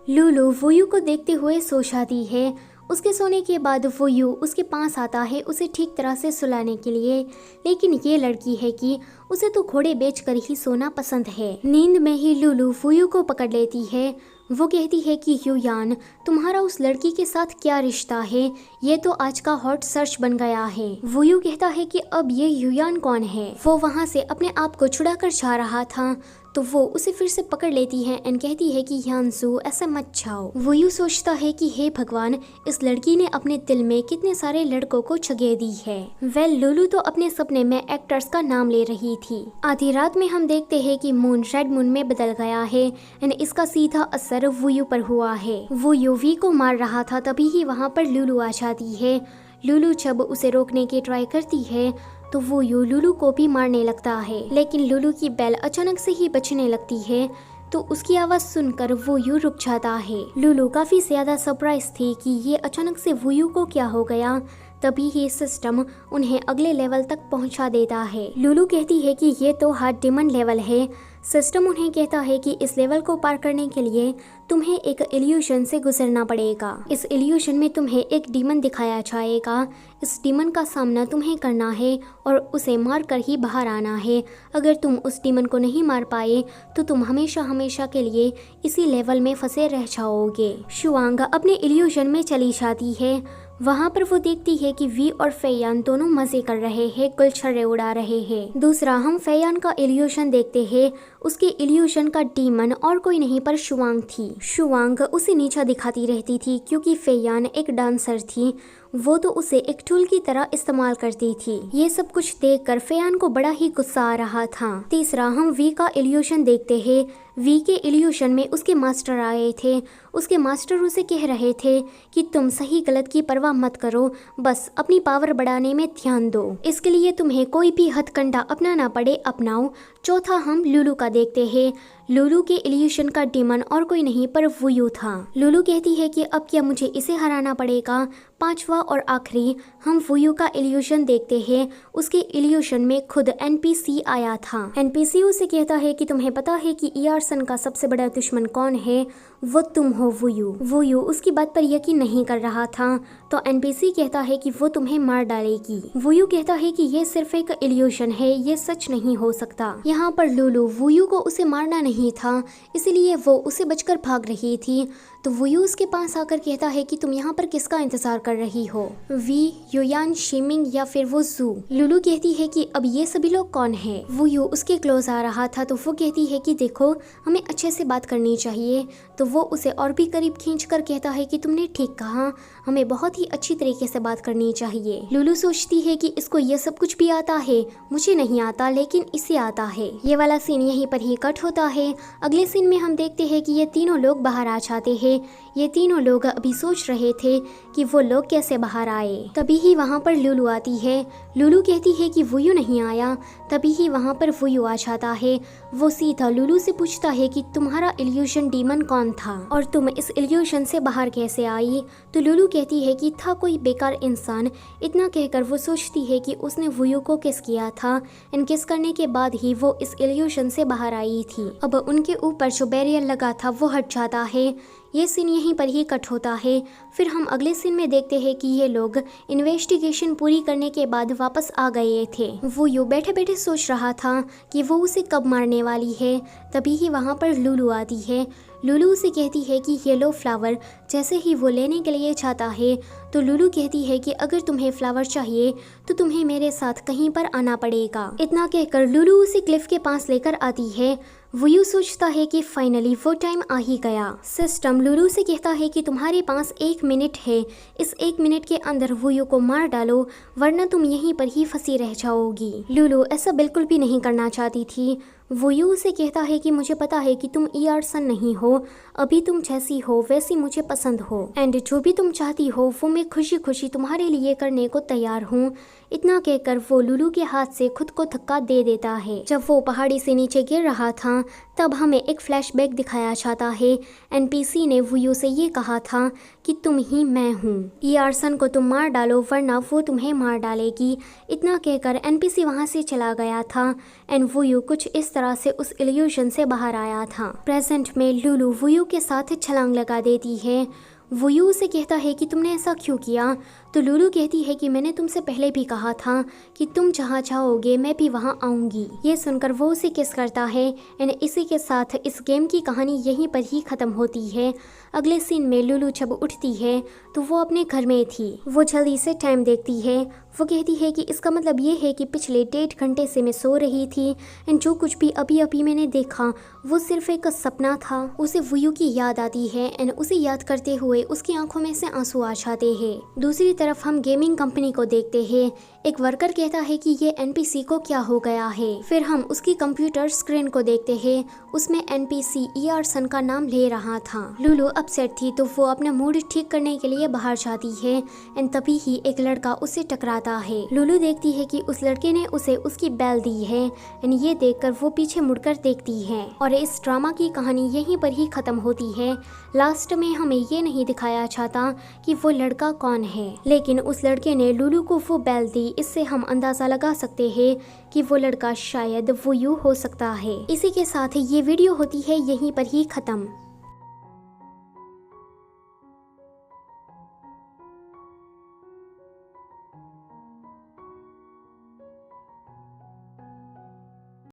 लूलू वोयू को देखते हुए सो जाती है। उसके सोने के बाद वोयू उसके पास आता है उसे ठीक तरह से सुलाने के लिए, लेकिन ये लड़की है कि उसे तो घोड़े बेचकर ही सोना पसंद है। नींद में ही लूलू वोयू को पकड़ लेती है। वो कहती है कि युयान, तुम्हारा उस लड़की के साथ क्या रिश्ता है? ये तो आज का हॉट सर्च बन गया है। वोयू कहता है कि अब ये युयान कौन है? वो वहाँ से अपने आप को छुड़ा कर जा रहा था, तो वो उसे फिर से पकड़ लेती है एंड कहती है कि यानसू ऐसा मत जाओ। वोयू सोचता है कि हे भगवान, इस लड़की ने अपने दिल में कितने सारे लड़कों को जगह दी है। वेल, लूलू तो अपने सपने में एक्टर्स का नाम ले रही थी। आधी रात में हम देखते हैं कि मून रेड मून में बदल गया है एंड इसका सीधा असर वोयू पर हुआ है। वोयू वी को मार रहा था, तभी ही वहाँ पर लूलू आ जाती है। लूलू जब उसे रोकने की ट्राई करती है तो वोयू लूलू को भी मारने लगता है, लेकिन लूलू की बेल अचानक से ही बजने लगती है, तो उसकी आवाज सुनकर वोयू रुक जाता है। लूलू काफी ज्यादा सरप्राइज थी कि ये अचानक से वोयू को क्या हो गया। तभी ही सिस्टम उन्हें अगले लेवल तक पहुंचा देता है। लूलू कहती है कि ये तो हार्ड डिमन लेवल है। सिस्टम उन्हें कहता है कि इस लेवल को पार करने के लिए तुम्हें एक इल्यूजन से गुजरना पड़ेगा। इस इल्यूजन में तुम्हें एक डीमन दिखाया जाएगा। इस डीमन का सामना तुम्हें करना है और उसे मार कर ही बाहर आना है। अगर तुम उस डीमन को नहीं मार पाए तो तुम हमेशा हमेशा के लिए इसी लेवल में फंसे रह जाओगे। शुआंग अपने इल्यूजन में चली जाती है। वहाँ पर वो देखती है कि वी और फेयान दोनों मजे कर रहे हैं, गुलछर्रे उड़ा रहे हैं। दूसरा हम फेयान का इल्यूशन देखते हैं। उसके इल्यूशन का डीमन और कोई नहीं पर शुआंग थी। शुआंग उसे नीचा दिखाती रहती थी क्योंकि फेयान एक डांसर थी। वो तो उसे एक टूल की तरह इस्तेमाल करती थी। ये सब कुछ देखकर फेयान को बड़ा ही गुस्सा आ रहा था। तीसरा हम वी का इल्यूशन देखते हैं। वी के इल्यूशन में उसके मास्टर आए थे। उसके मास्टर उसे कह रहे थे कि तुम सही गलत की परवाह मत करो, बस अपनी पावर बढ़ाने में ध्यान दो। इसके लिए तुम्हें कोई भी हथकंडा अपनाना पड़े अपनाओ। चौथा हम लूलू का देखते हैं। लूलू के इल्यूशन का डीमन और कोई नहीं पर वोयू था। लूलू कहती है कि अब क्या मुझे इसे हराना पड़ेगा। पांचवा और आखिरी हम वोयू का इल्यूशन देखते हैं। उसके इल्यूशन में खुद एनपीसी आया था। एनपीसी उसे कहता है कि तुम्हें पता है कि ईआरसन का सबसे बड़ा दुश्मन कौन है? वो तुम हो वोयू। वोयू उसकी बात पर यकीन नहीं कर रहा था, तो एनपीसी कहता है कि वो तुम्हें मार डालेगी। वोयू कहता है कि ये सिर्फ एक इल्यूशन है, ये सच नहीं हो सकता। यहाँ पर लूलू वोयू को उसे मारना नहीं था, इसलिए वो उसे बचकर भाग रही थी। तो वोयू उसके पास आकर कहता है कि तुम यहाँ पर किसका इंतजार कर रही हो? वी, युयान, शिमिंग या फिर वो जू? लूलू कहती है कि अब ये सभी लोग कौन है? वोयू उसके क्लोज आ रहा था, तो वो कहती है कि देखो, हमें अच्छे से बात करनी चाहिए। तो वो उसे और भी करीब खींचकर कहता है कि तुमने ठीक कहा, हमें बहुत ही अच्छी तरीके से बात करनी चाहिए। लूलू सोचती है कि इसको ये सब कुछ भी आता है, मुझे नहीं आता लेकिन इसे आता है। ये वाला सीन यहीं पर ही कट होता है। अगले सीन में हम देखते हैं कि ये तीनों लोग बाहर आ जाते हैं। ये तीनों लोग अभी सोच रहे थे कि वो लोग कैसे बाहर आए। तभी ही वहाँ पर लूलू आती है। लूलू कहती है कि वोयू नहीं आया। तभी ही वहाँ पर वोयू आ जाता है। वो सीधा लूलू से पूछता है कि तुम्हारा इल्यूशन डीमन कौन था और तुम इस इल्यूशन से बाहर कैसे आई? तो लूलू कहती है कि था कोई बेकार इंसान। इतना कहकर वो सोचती है कि उसने वोयू को किस किया था एंड किस करने के बाद ही वो इस इल्यूशन से बाहर आई थी। अब उनके ऊपर जो बैरियर लगा था वो हट जाता है। ये सीन यहीं पर ही कट होता है। फिर हम अगले सीन में देखते हैं कि ये लोग इन्वेस्टिगेशन पूरी करने के बाद वापस आ गए थे। वो यूँ बैठे बैठे सोच रहा था कि वो उसे कब मारने वाली है। तभी ही वहाँ पर लूलू आती है। लूलू उसे कहती है कि ये लो फ्लावर। जैसे ही वो लेने के लिए जाता है तो लूलू कहती है कि अगर तुम्हें फ्लावर चाहिए तो तुम्हें मेरे साथ कहीं पर आना पड़ेगा। इतना कहकर लूलू उसे क्लिफ के पास लेकर आती है। वोयू सोचता है कि फाइनली वो टाइम आ ही गया। सिस्टम लूलू से कहता है कि तुम्हारे पास 1 मिनट है। इस 1 मिनट के अंदर वोयू को मार डालो, वरना तुम यहीं पर ही फंसी रह जाओगी। लूलू ऐसा बिल्कुल भी नहीं करना चाहती थी। वोयू उसे कहता है कि मुझे पता है कि तुम ईआरसन नहीं हो, अभी तुम जैसी हो वैसी मुझे पसंद हो एंड जो भी तुम चाहती हो वो मैं खुशी खुशी तुम्हारे लिए करने को तैयार हूँ। इतना कहकर वो लुलु के हाथ से खुद को धक्का दे देता है। जब वो पहाड़ी से नीचे गिर रहा था तब हमें एक फ्लैशबैक दिखाया जाता है। एनपीसी ने वुयू से ये कहा था कि तुम ही मैं हूँ, ईआरसन को तुम मार डालो वरना वो तुम्हें मार डालेगी। इतना कहकर एनपीसी वहाँ से चला गया था एंड वुयू कुछ इस तरह से उस इल्यूजन से बाहर आया था। प्रेजेंट में लुलु वुयू के साथ छलांग लगा देती है। वुयू उसे कहता है कि तुमने ऐसा क्यों किया, तो लुलु कहती है कि मैंने तुमसे पहले भी कहा था कि तुम जहाँ चाहोगे मैं भी वहाँ आऊँगी। ये सुनकर वो उसे किस करता है एंड इसी के साथ इस गेम की कहानी यहीं पर ही ख़त्म होती है। अगले सीन में लुलु जब उठती है तो वो अपने घर में थी। वो जल्दी से टाइम देखती है। वो कहती है कि इसका मतलब ये है कि पिछले 1.5 घंटे से मैं सो रही थी एंड जो कुछ भी अभी अभी मैंने देखा वो सिर्फ एक सपना था। उसे वुयू की याद आती है एंड उसे याद करते हुए उसकी आंखों में से आंसू आ जाते हैं। दूसरी तरफ हम गेमिंग कंपनी को देखते हैं। एक वर्कर कहता है कि ये एनपीसी को क्या हो गया है। फिर हम उसकी कंप्यूटर स्क्रीन को देखते हैं। उसमें एनपीसी ईआरसन का नाम ले रहा था। लुलु अपसेट थी तो वो अपना मूड ठीक करने के लिए बाहर जाती है एंड तभी ही एक लड़का उससे टकराता है। लुलु देखती है कि उस लड़के ने उसे उसकी बेल दी है एंड ये देखकर वो पीछे मुड़कर देखती है और इस ड्रामा की कहानी यहीं पर ही खत्म होती है। लास्ट में हमें ये नहीं दिखाया जाता कि वो लड़का कौन है, लेकिन उस लड़के ने लुलु को वो बेल दी। इससे हम अंदाजा लगा सकते हैं कि वो लड़का शायद वुयू हो सकता है। इसी के साथ ये वीडियो होती है यहीं पर ही खत्म।